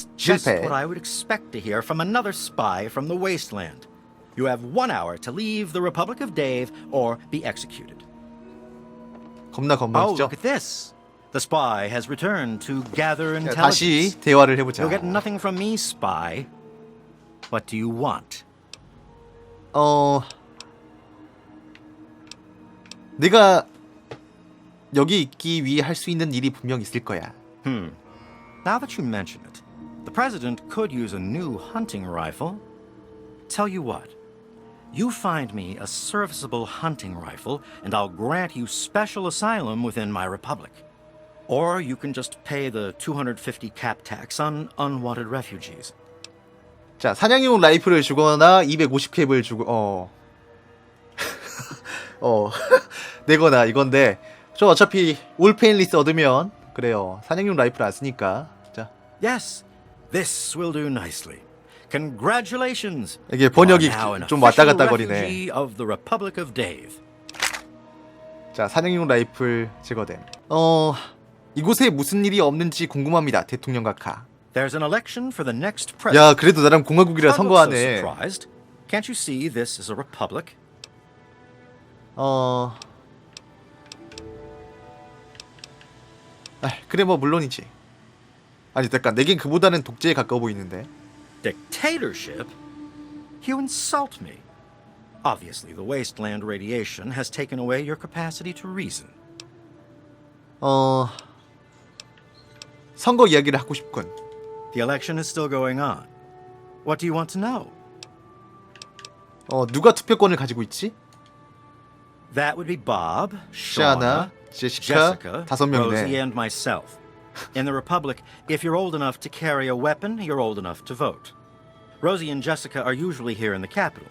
That's just 실패. what I would expect to hear from another spy from the wasteland. You have 1 hour to leave the Republic of Dave or be executed. 겁나 Oh, 건방지죠? look at this. The spy has returned to gather 자, intelligence. 다시 대화를 해보자. You'll get nothing from me, spy. What do you want? 내가 여기 있기 위해 할 수 있는 일이 분명 있을 거야. Now that you mention it, the president could use a new hunting rifle. Tell you what, you find me a serviceable hunting rifle, and I'll grant you special asylum within my republic. Or you can just pay the 250 cap tax on unwanted refugees. 자, 사냥용 라이플을 주거나 250캡을 주고 내거나 이건데 저 어차피 올페인리스 얻으면 그래요. 사냥용 라이플 안 쓰니까. 자. Yes, this will do nicely. Congratulations. 이게 번역이 You are now an 좀 왔다 official 갔다 거리네. refugee of the Republic of Dave. 자, 사냥용 라이플 제거됨. 이곳에 무슨 일이 없는지 궁금합니다. 대통령 각하. There's an election for the next president. 야, 그래도 나랑 공화국이라 I'm not so 선거하네. surprised. Can't you see this is a republic? 그래 뭐 물론이지. 아니 잠깐 내겐 그보다는 독재에 가까워 보이는데. Dictatorship? You insult me. Obviously, the wasteland radiation has taken away your capacity to reason. 선거 이야기를 하고 싶군. The election is still going on. What do you want to know? 누가 투표권을 가지고 있지? That would be Bob, 샤나, Shauna, 제시카, Jessica, 5명네. Rosie, and myself. In the Republic, if you're old enough to carry a weapon, you're old enough to vote. Rosie and Jessica are usually here in the capital.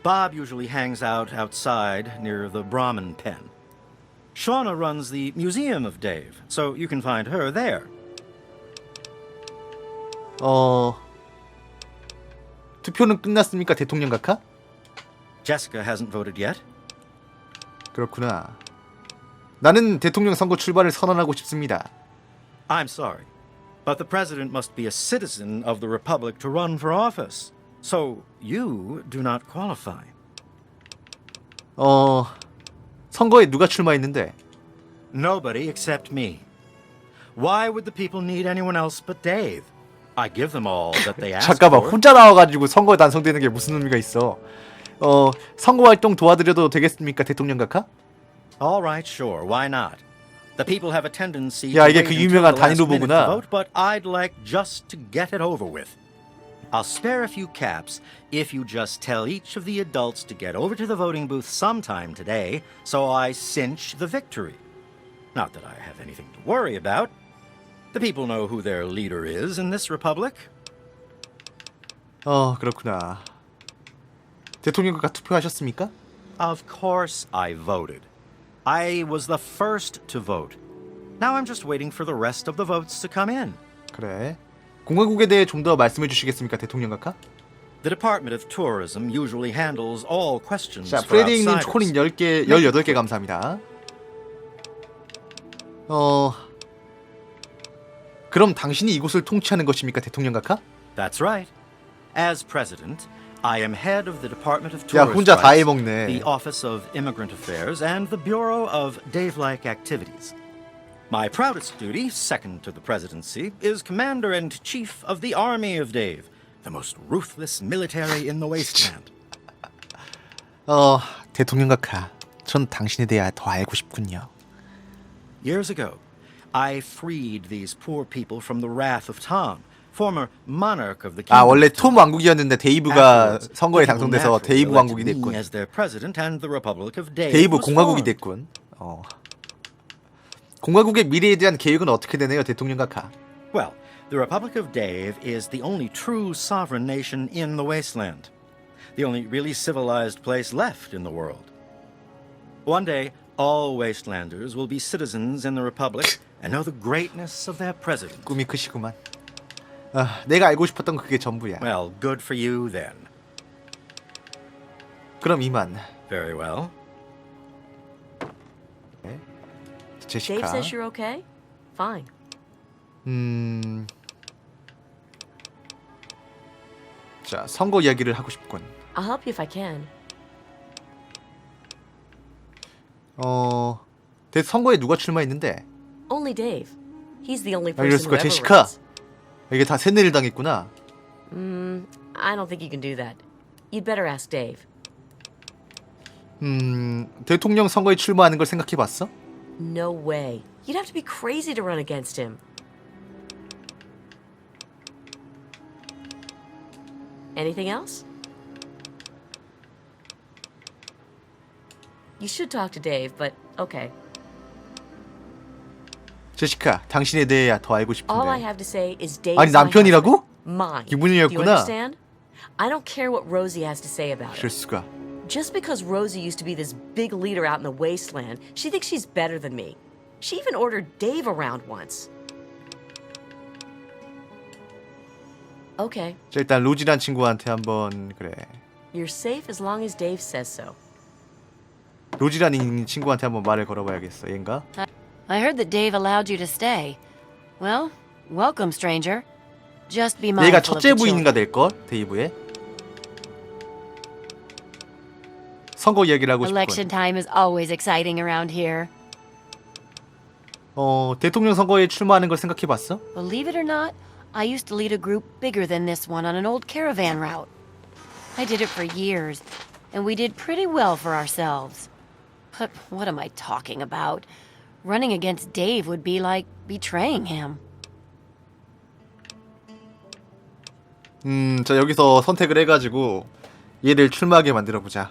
Bob usually hangs out outside near the Brahmin pen. Shauna runs the Museum of Dave, so you can find her there. 투표는 끝났습니까, 대통령 각하? Jessica hasn't voted yet. 그렇구나. 나는 대통령 선거 출발을 선언하고 싶습니다. I'm sorry, but the president must be a citizen of the Republic to run for office. So you do not qualify. 선거에 누가 출마했는데? Nobody except me. Why would the people need anyone else but Dave? I give them all that they ask 잠깐만, for. 혼자 나와가지고 선거에 난성되는 게 무슨 의미가 있어? 선거 활동 도와드려도 되겠습니까, 대통령 각하? All right, sure. Why not? The people have a tendency 야, to 이게 wait 그 until 유명한 the last 단일 minute to 후보구나. vote, but I'd like just to get it over with. I'll spare a few caps if you just tell each of the adults to get over to the voting booth sometime today, so I cinch the victory. Not that I have anything to worry about. The people know who their leader is in this republic. 그렇구나. 대통령 각하 투표하셨습니까? Of course I voted. I was the first to vote. Now I'm just waiting for the rest of the votes to come in. 그래. 공화국에 대해 좀 더 말씀해 주시겠습니까, 대통령 각하? The Department of Tourism usually handles all questions 자, for 프레디님 outsiders. 초콜릿 10개, 18개 감사합니다. 그럼 당신이 이곳을 통치하는 것입니까, 대통령 각하? That's right. As president, I am head of the Department of 야, Tourist 혼자 다 Rights, 해먹네. the Office of Immigrant Affairs, and the Bureau of Dave-like Activities. My proudest duty, second to the presidency, is Commander-in-Chief of the Army of Dave, the most ruthless military in the wasteland. 대통령 각하, 전 당신에 대해 더 알고 싶군요. Years ago, I freed these poor people from the wrath of Tom, former monarch of the kingdom. 원래 of Tom. 톰 왕국이었는데 데이브가 Afterwards, 선거에 the people 당선돼서 naturally 데이브 elected 왕국이 me 됐군. as their president, and the Republic of Dave 데이브 was 공화국이 formed. 됐군. 공화국의 미래에 대한 계획은 어떻게 되네요, 대통령 각하? Well, the Republic of Dave is the only true sovereign nation in the wasteland. The only really civilized place left in the world. One day, all wastelanders will be citizens in the Republic and know the greatness of their president. 꿈이 크시구만. 내가 알고 싶었던 그게 전부야. Well, good for you then. 그럼 이만. Very well. 제시카. Dave says you're okay? Fine. 자, 선거 이야기를 하고 싶군. I'll help you if I can. 선거에 누가 출마했는데? Only Dave. He's the only 이럴 person 수가, who ever 제시카. runs. 이게 다 쇳내를 당했구나. I don't think you can do that. You'd better ask Dave. 대통령 선거에 출마하는 걸 생각해봤어? No way. You'd have to be crazy to run against him. Anything else? You should talk to Dave, but okay. 제시카, 당신에 대해 더 알고 All I 싶은데. have to say is Dave's 아니, my 남편이라고? husband. Mine. Do you 기분이었구나. understand? I don't care what Rosie has to say about 그럴 it. 수가. Just because Rosie used to be this big leader out in the wasteland, she thinks she's better than me. She even ordered Dave around once. Okay, 자, 일단 로지란 친구한테 한번 그래. you're safe as long as Dave says so. 로지라는 친구한테 한번 말을 걸어봐야겠어. 얘인가? I heard that Dave allowed you to stay. Well, welcome, stranger. Just be mindful 얘가 of 첫째 the children. 부인인가 될걸? 데이브의. 선거 이야기를 하고 Election 싶군. time is always exciting around here. 대통령 선거에 출마하는 걸 생각해봤어? Believe it or not, I used to lead a group bigger than this one on an old caravan route. I did it for years, and we did pretty well for ourselves. But what am I talking about? Running against Dave would be like betraying him. 자, 여기서 선택을 해가지고 얘를 출마하게 만들어보자.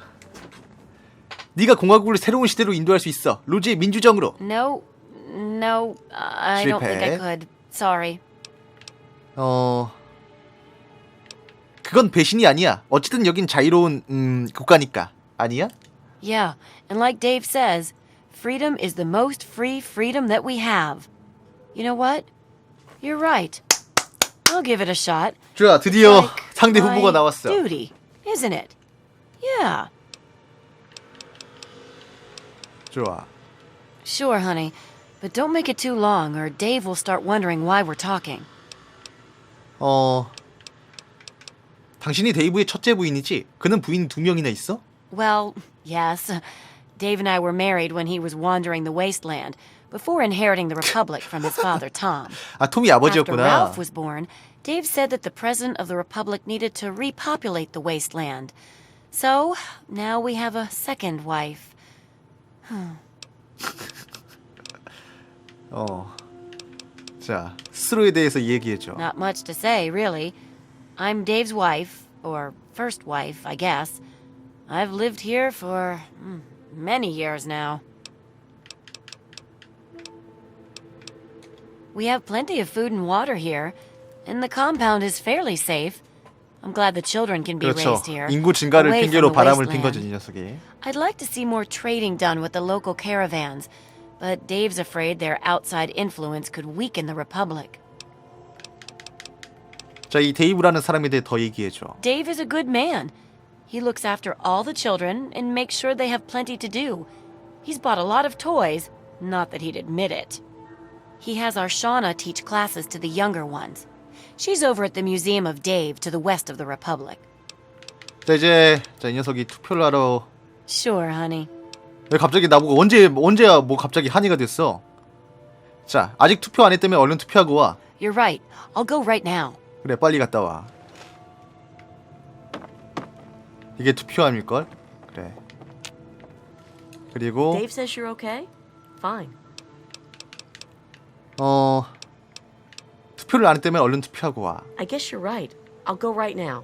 네가 공화국을 새로운 시대로 인도할 수 있어. 로지의 민주정으로. No, I don't think I 실패. could. Sorry. 그건 배신이 아니야. 어쨌든 여긴 자유로운 국가니까. 아니야? Yeah, and like Dave says, freedom is the most free freedom that we have. You know what? You're right. I'll give it a shot. 좋아, 드디어 Like 상대 my 후보가 나왔어. duty, isn't it? Yeah. 좋아. Sure, honey. But don't make it too long or Dave will start wondering why we're talking. 당신이 데이브의 첫째 부인이지? 그는 부인 2명이나 있어? Well, yes. Dave and I were married when he was wandering the wasteland, before inheriting the Republic from his father, Tom. 아, 톰이 After 아버지였구나. Ralph was born, Dave said that the President of the Republic needed to repopulate the wasteland. So, now we have a second wife. 자, 스스로에 대해서 얘기해줘. Not much to say, really. I'm Dave's wife, or first wife, I guess. I've lived here for many years now. We have plenty of food and water here, and the compound is fairly safe. I'm glad the children can be 그렇죠. raised here. 인구 증가를 away from 핑계로 the 바람을 핀 wasteland. 거지, 이 녀석이. I'd like to see more trading done with the local caravans, but Dave's afraid their outside influence could weaken the Republic. 자, 이 데이브라는 사람에 대해 더 얘기해줘. Dave is a good man. He looks after all the children and makes sure they have plenty to do. He's bought a lot of toys, not that he'd admit it. He has our Shauna teach classes to the younger ones. She's over at the Museum of Dave to the west of the Republic. 자, 이제 이 녀석이 투표를 하러. Sure, honey. 왜 갑자기 나보고 언제야 뭐 갑자기 한이가 됐어? 자, 아직 투표 안 했다면 얼른 투표하고 와. You're right. I'll go right now. 그래, 빨리 갔다 와. 이게 투표함일걸? 그래. 그리고 Dave says you're okay? Fine. 투표를 안 했다면 얼른 투표하고 와. I guess you're right. I'll go right now.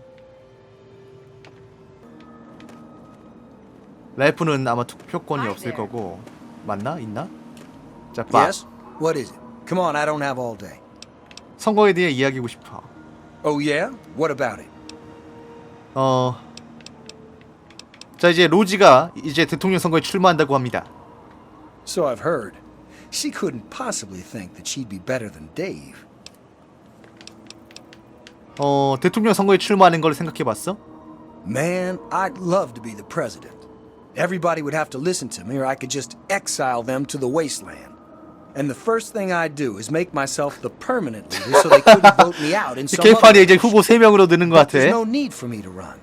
랄프는 아마 투표권이 Hi 없을 there. 거고. 맞나? 있나? 자, 봐. Yes? What is it? Come on, I don't have all day. 선거에 대해 이야기하고 싶어. Oh, yeah? What about it? 자, 이제 로지가 이제 대통령 선거에 출마한다고 합니다. So I've heard. She couldn't possibly think that she'd be better than Dave. 대통령 선거에 출마하는 걸 생각해봤어? Man, I'd love to be the president. Everybody would have to listen to me or I could just exile them to the wasteland. And the first thing I do is make myself the permanent leader so they couldn't vote me out in some 개판이 other 이제 후보 3명으로 느는 것 But 같아. there's no need for me to run.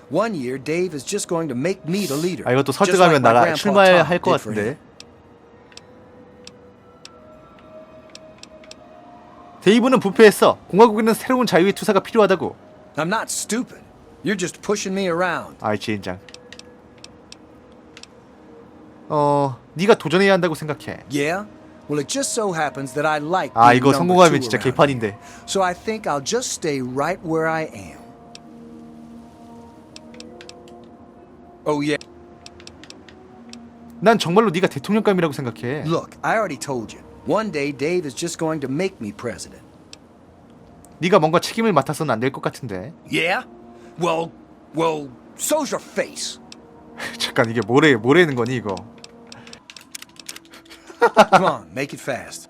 One year, Dave is just going to make me the leader. 아, 이것도 just 설득하면 like my 나가 grandpa 출마할 Tom 것 did for 같은데. him. 데이브는 부패했어. 공화국에는 새로운 자유의 투사가 필요하다고. I'm not stupid. You're just pushing me around. 아이 지인장. 네가 도전해야 한다고 생각해. Yeah? Well, it just so happens that I like 아, being 이거 number 성공하면 two 진짜 around 개판인데. here. So I think I'll just stay right where I am. Oh yeah. 난 정말로 네가 대통령감이라고 생각해. Look, I already told you. One day Dave is just going to make me president. 네가 뭔가 책임을 맡아서는 안 될 것 같은데. Yeah? Well, so's your face. 잠깐 이게 뭐라는 거니 이거. Come on, make it fast.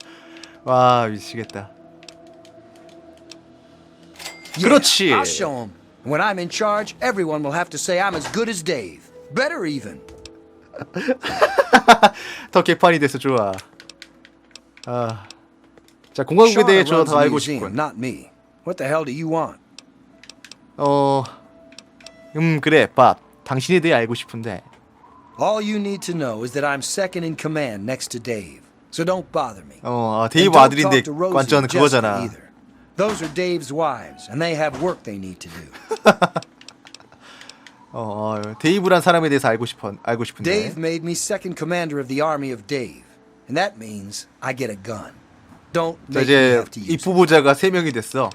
와 미치겠다. Yeah, 그렇지. I'll show him. When I'm in charge, everyone will have to say I'm as good as Dave. Better even. 더 개판이 돼서 좋아. 자 공화국에 대해 Shauna 더 runs the 알고 museum, 싶군. not me. What the hell do you want? 그래 밥. 당신에 대해 알고 싶은데. All you need to know is that I'm second in command next to Dave. So don't bother me. 데이브 And don't 아들인데 talk to Rosie 완전 or Jessica 그거잖아. either. Those are Dave's wives, and they have work they need to do. 데이브란 사람에 대해서 알고 싶은데. Dave made me second commander of the army of Dave, and that means I get a gun. Don't 자 make me 이제 have to use it. 입후보자가 3명이 됐어.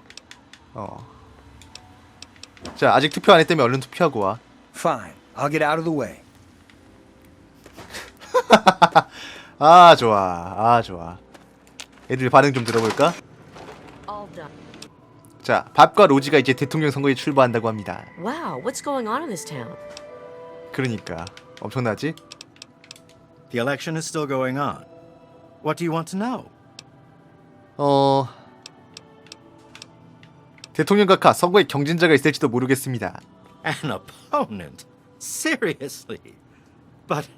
자 아직 투표 안 했다면 얼른 투표하고 와. Fine, I'll get out of the way. 아 좋아. 애들 반응 좀 들어볼까? All done. 자 밥과 로지가 이제 대통령 선거에 출마한다고 합니다. Wow, what's going on in this town? 그러니까 엄청나지? The election is still going on. What do you want to know? 대통령 각하 선거에 경쟁자가 있을지도 모르겠습니다. An opponent? Seriously? But,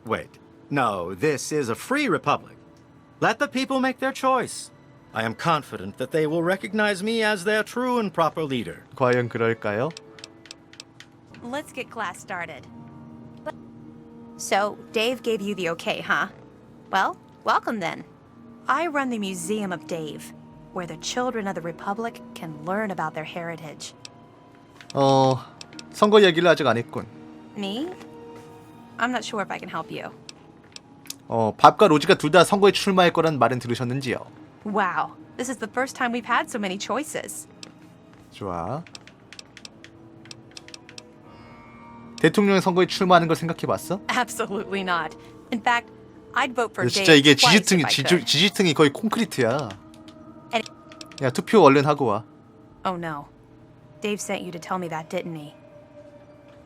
wait. No, this is a free republic. Let the people make their choice. I am confident that they will recognize me as their true and proper leader. 과연 그럴까요? Let's get class started. So, Dave gave you the okay, huh? Well, welcome then. I run the Museum of Dave, where the children of the Republic can learn about their heritage. 선거 이야기를 아직 안 했군. Me? I'm not sure if I can help you. 밥과 로지가 둘 다 선거에 출마할 거란 말은 들으셨는지요? Wow, this is the first time we've had so many choices. 좋아. 대통령 선거에 출마하는 걸 생각해봤어? Absolutely not. In fact, I'd vote for 진짜 Dave 이게 twice if I could. 지지층이 거의 콘크리트야. And- 야 투표 얼른 하고 와. Oh no. Dave sent you to tell me that, didn't he?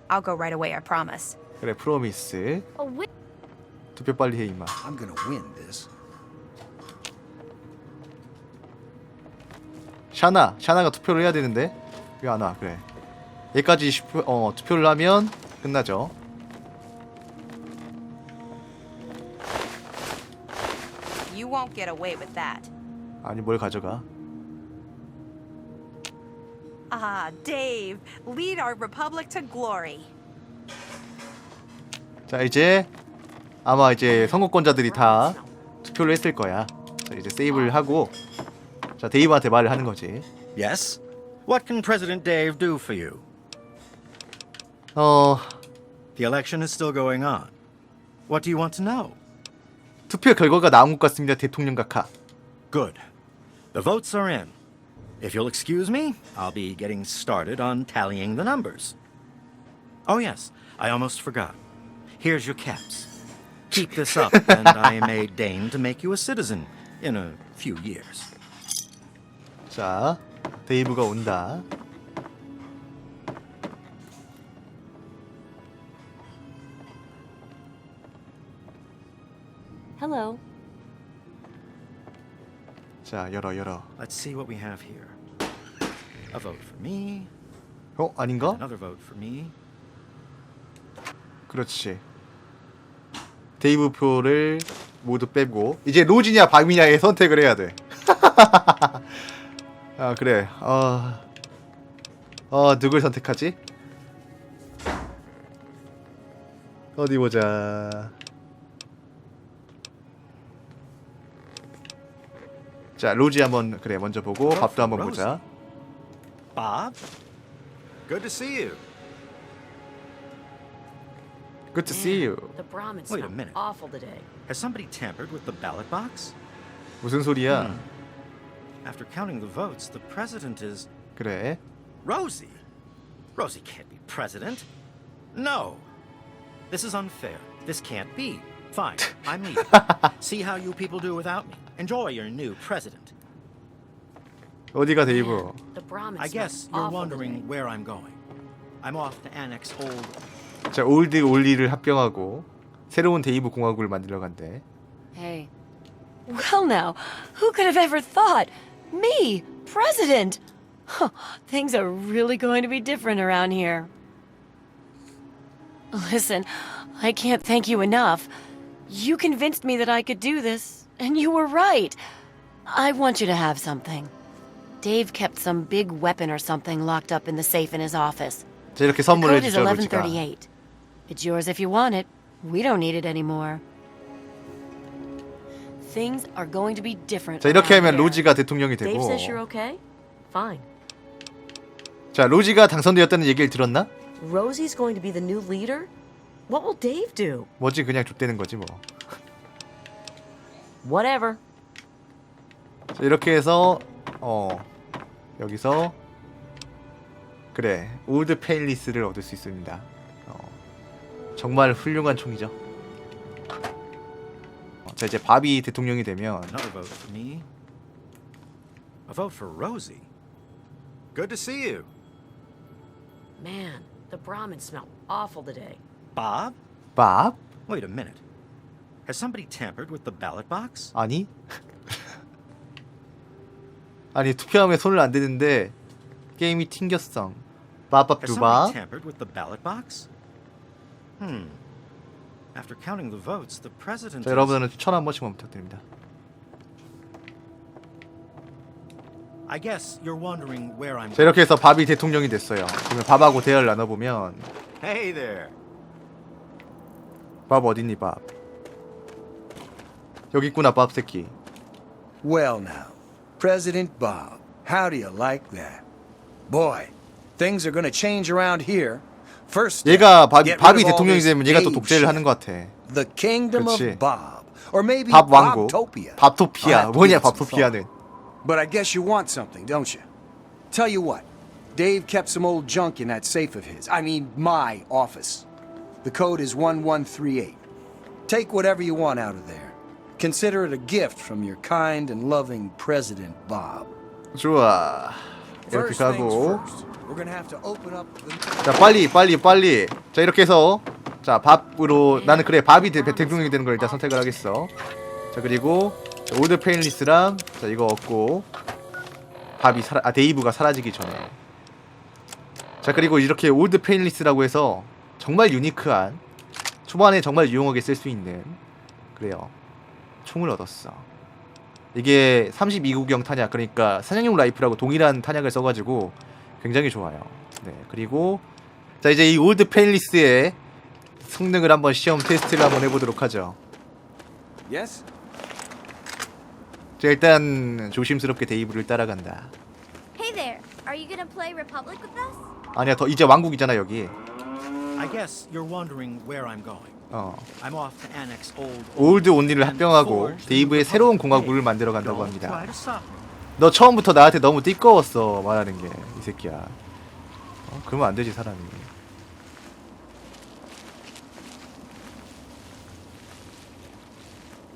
I'll go right away, I promise. 그래 프로미스. Oh, wait. 투표 빨리 해 임마. I'm gonna win this. 샤나가 투표를 해야 되는데 왜 안 와? 그래. 여기까지 투표를 하면 끝나죠. You won't get away with that. 아니 뭘 가져가? Ah, Dave, lead our republic to glory. 자 이제 아마 이제 선거권자들이 다 투표를 했을 거야. 자 이제 세이브를 하고 자 데이브한테 말을 하는 거지. Yes? What can President Dave do for you? The election is still going on. What do you want to know? 투표 결과가 나온 것 같습니다. 대통령 각하. Good. The votes are in. If you'll excuse me, I'll be getting started on tallying the numbers. Oh yes, I almost forgot. Here's your caps. Keep this up, and I may deign to make you a citizen in a few years. 자 데이브가 온다. Hello. 자 열어. Let's see what we have here. A vote for me. 아닌가? Another vote for me. 그렇지. 데이브 표를 모두 빼고 이제 로지냐 밤이냐의 선택을 해야 돼. 아 그래. 누굴 선택하지? 어디 보자. 자 로지 한번 그래 먼저 보고 밥도 한번 보자. Bob? Good to see you. Good to see you. The Brahmin Wait a smell minute. awful today. Has somebody tampered with the ballot box? 무슨 소리야? After counting the votes, the president is 그래. Rosie. Rosie can't be president. No. This is unfair. This can't be. Fine, I'm leaving. See how you people do without me. Enjoy your new president. 어디가 데이브? The Brahmin I guess you're awful wondering today. where I'm going. I'm off to annex old. 자 올드 올리를 합병하고 새로운 데이브 공화국을 만들러 간대. Hey. Well, now, who could have ever thought? Me, president! Huh, things are really going to be different around here. Listen, I can't thank you enough. You convinced me that I could do this, and you were right. I want you to have something. Dave kept some big weapon or something locked up in the safe in his office. 자 이렇게 The 선물을 code is 해주죠 로지가. 1138. It's yours if you want it. We don't need it anymore. Things are going to be different. 자 이렇게 around 하면 here. 로지가 대통령이 되고. Dave says you're okay? Fine. 자 로지가 당선되었다는 얘기를 들었나? Rosie's going to be the new leader? What will Dave do? 뭐지 그냥 족대는 거지 뭐. Whatever. 자 이렇게 해서 여기서 그래 올드 페일리스를 얻을 수 있습니다. 정말 훌륭한 총이죠. 자 이제 밥이 대통령이 되면 Another vote for me. A vote for Rosie. Good to see you. Man, the Brahmin smell awful today. Bob? 밥? Wait a minute. Has somebody tampered with the ballot box? 아니? 아니 투표함에 손을 안 대는데 게임이 튕겼어. 빠밥 Has 두바. somebody tampered with the ballot box? After counting the votes, the president 자 is... 여러분은 추천 한 번씩만 부탁드립니다. I guess you're wondering where I'm 자 이렇게 해서 밥이 대통령이 됐어요. 그러면 밥하고 대화를 나눠보면 Hey there. 밥 어딨니 밥? 여기 있구나 밥 새끼. Well, now, President Bob, how do you like that? Boy, things are gonna change around here. First, 얘가 밥이 get rid of all 대통령이 this 되면 얘가 또 Dave 독재를 shit. 하는 것 같아. The kingdom 그치. of Bob, or maybe 밥 왕국, Bobtopia. 밥토피아. I'll have to 뭐냐 give it some 밥토피아는. thought. But I guess you want something, don't you? Tell you what, Dave kept some old junk in that safe of his. I mean, my office. The code is 1138. Take whatever you want out of there. Consider it a gift from your kind and loving President Bob. 좋아. 이렇게 First things 가고. first, we're gonna have to open up the... 자 빨리. 자 이렇게 해서 자 밥으로 나는 그래 밥이 대통령이 되는 걸 일단 선택을 하겠어. 자 그리고 자, 올드 페인리스랑 자 이거 얻고 밥이 데이브가 사라지기 전에. 자 그리고 이렇게 올드 페인리스라고 해서 정말 유니크한 초반에 정말 유용하게 쓸 수 있는 그래요 총을 얻었어. 이게 32구경 탄약 그러니까 사냥용 라이플하고 동일한 탄약을 써가지고 굉장히 좋아요. 네 그리고 자 이제 이 올드 페인리스의 성능을 한번 시험 테스트를 한번 해보도록 하죠. Yes? 자 일단 조심스럽게 데이브를 따라간다. Hey there, are you gonna play Republic with us? 아니야 더 이제 왕국이잖아 여기. I guess you're wondering where I'm going. I'm off to annex old. 올드 온리를 and 합병하고 forge 데이브의 the 새로운 Republic. 공화국을 만들어 간다고 Don't 합니다. try to stop me. 너 처음부터 나한테 너무 띠꺼웠어 말하는 게 이 새끼야. 그러면 안 되지 사람이.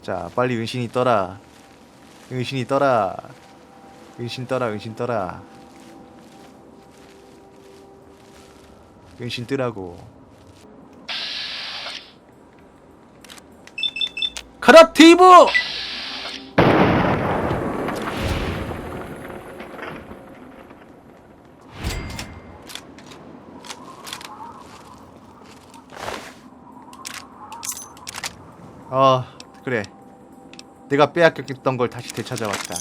자 빨리 은신이 떠라. 은신 떠라. 은신 뜨라고. 가라 데이브! 그래 내가 빼앗겼던 걸 다시 되찾아왔다.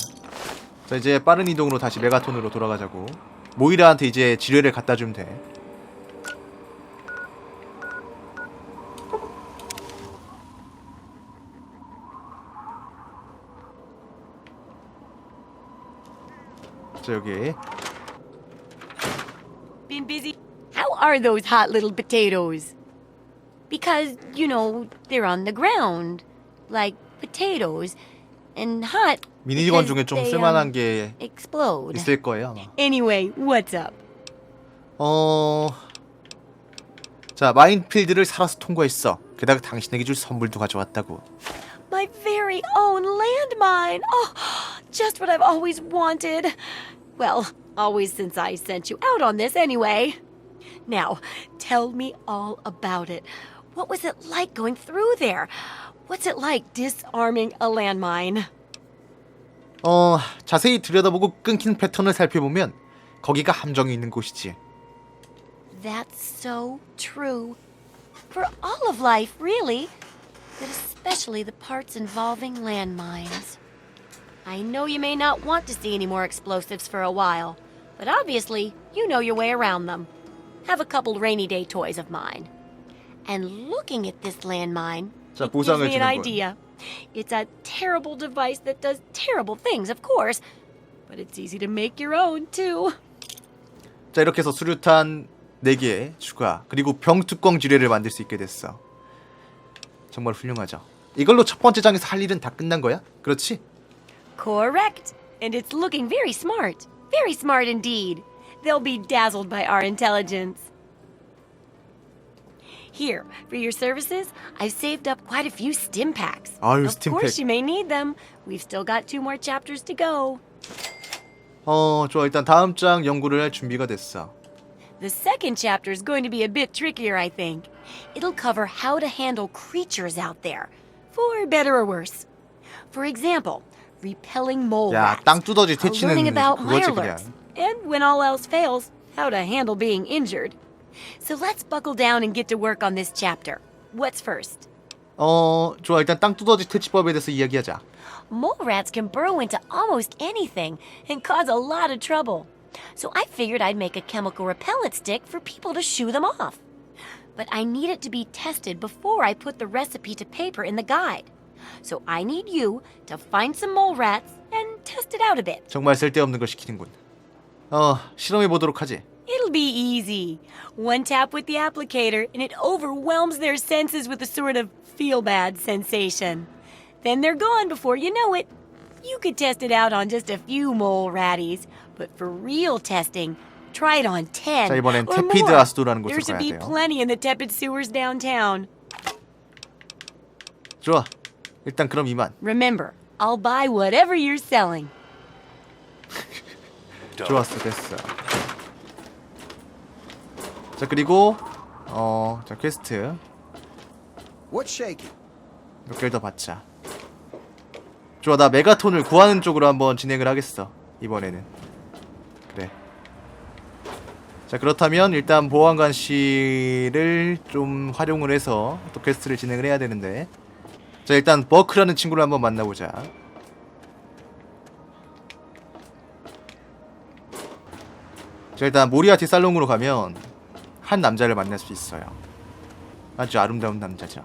자, 이제 빠른 이동으로 다시 메가톤으로 돌아가자고. 모이라한테 이제 지뢰를 갖다 주면 돼. 자, 여기. Been busy? How are those hot little potatoes? Because, you know, they're on the ground. Like potatoes. And hot 미니건 중에 because 좀 they, 쓸만한 게 explode. 있을 거예요, 아마. Anyway, what's up? 자, 마인필드를 살아서 통과했어. 게다가 당신에게 줄 선물도 가져왔다고. My very own landmine! Oh, just what I've always wanted. Well, always since I sent you out on this anyway. Now, tell me all about it. What was it like going through there? What's it like disarming a landmine? 자세히 들여다보고 끊긴 패턴을 살펴보면 거기가 함정이 있는 곳이지. That's so true. For all of life, really. But especially the parts involving landmines. I know you may not want to see any more explosives for a while, but obviously, you know your way around them. Have a couple rainy day toys of mine. And looking at this landmine, 자, it gives 보상을 me an 주는 걸. idea. It's a terrible device that does terrible things, of course, but it's easy to make your own, too. 자, 이렇게 해서 수류탄 4개 추가, 그리고 병뚜껑 지뢰를 만들 수 있게 됐어. 정말 훌륭하죠. 이걸로 첫 번째 장에서 할 일은 다 끝난 거야? 그렇지? Correct. And it's looking very smart. Very smart indeed. They'll be dazzled by our intelligence. Here, for your services, I've saved up quite a few stim packs. 아유, Of 스팀팩. course you may need them. We've still got 2 more chapters to go. 좋아. 일단 다음 장 연구를 할 준비가 됐어. The second chapter is going to be a bit trickier, I think. It'll cover how to handle creatures out there, for better or worse. For example, repelling mole 야, rats, 땅두더지 or learning 퇴치는 about 그거지 mirelurks, 그냥. and when all else fails, how to handle being injured. So let's buckle down and get to work on this chapter. What's first? 좋아. 일단 땅두더지 퇴치법에 대해서 이야기하자. Mole rats can burrow into almost anything and cause a lot of trouble. So I figured I'd make a chemical repellent stick for people to shoo them off. But I need it to be tested before I put the recipe to paper in the guide. So I need you to find some mole rats and test it out a bit. 정말 쓸데없는 걸 시키는군. 실험해 보도록 하지. It'll be easy. One tap with the applicator and it overwhelms their senses with a sort of feel-bad sensation. Then they're gone before you know it. You could test it out on just a few mole ratties, but for real testing, try it on 10 자, 이번엔 or 테피드 more. 아스도라는 There 곳으로 should 가야 be 돼요. plenty in the tepid sewers downtown. 좋아. 일단 그럼 이만. Remember, I'll buy whatever you're selling. 좋았어. 됐어. 자, 그리고 자, 퀘스트 What's shaking? 몇 개를 더 받자. 좋아. 나 메가톤을 구하는 쪽으로 한번 진행을 하겠어. 이번에는. 그래. 자, 그렇다면 일단 보안관실을 좀 활용을 해서 또 퀘스트를 진행을 해야 되는데, 자, 일단 버크라는 친구를 한번 만나보자. 자, 일단 모리아티 살롱으로 가면 한 남자를 만날 수 있어요. 아주 아름다운 남자죠.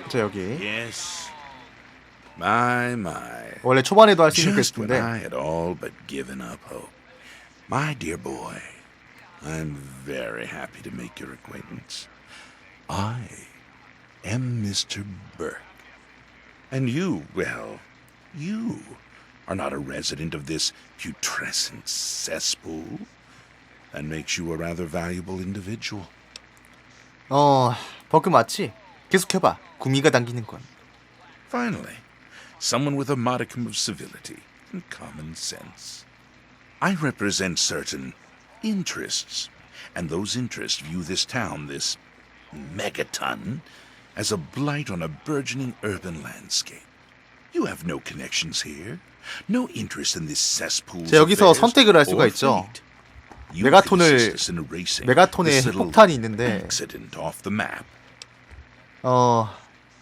자, 여기 Yes. My. 원래 초반에도 할 수 있는 Just when 퀘스트인데, I had all but given up hope. My dear boy, I'm very happy to make your acquaintance. I am Mr. Burke. And you, well, you are not a resident of this putrescent cesspool. That makes you a rather valuable individual. 버크 맞지? 계속해봐. 구미가 당기는 건. Finally, someone with a modicum of civility and common sense. I represent certain interests, and those interests view this town, this megaton, as a blight on a burgeoning urban landscape. You have no connections here, no interest in this cesspool. 자, 여기서 선택을 할 수가 있죠. You can 메가톤을 assist us in erasing 메가톤에 this little 핵폭탄이 있는데 accident off the map.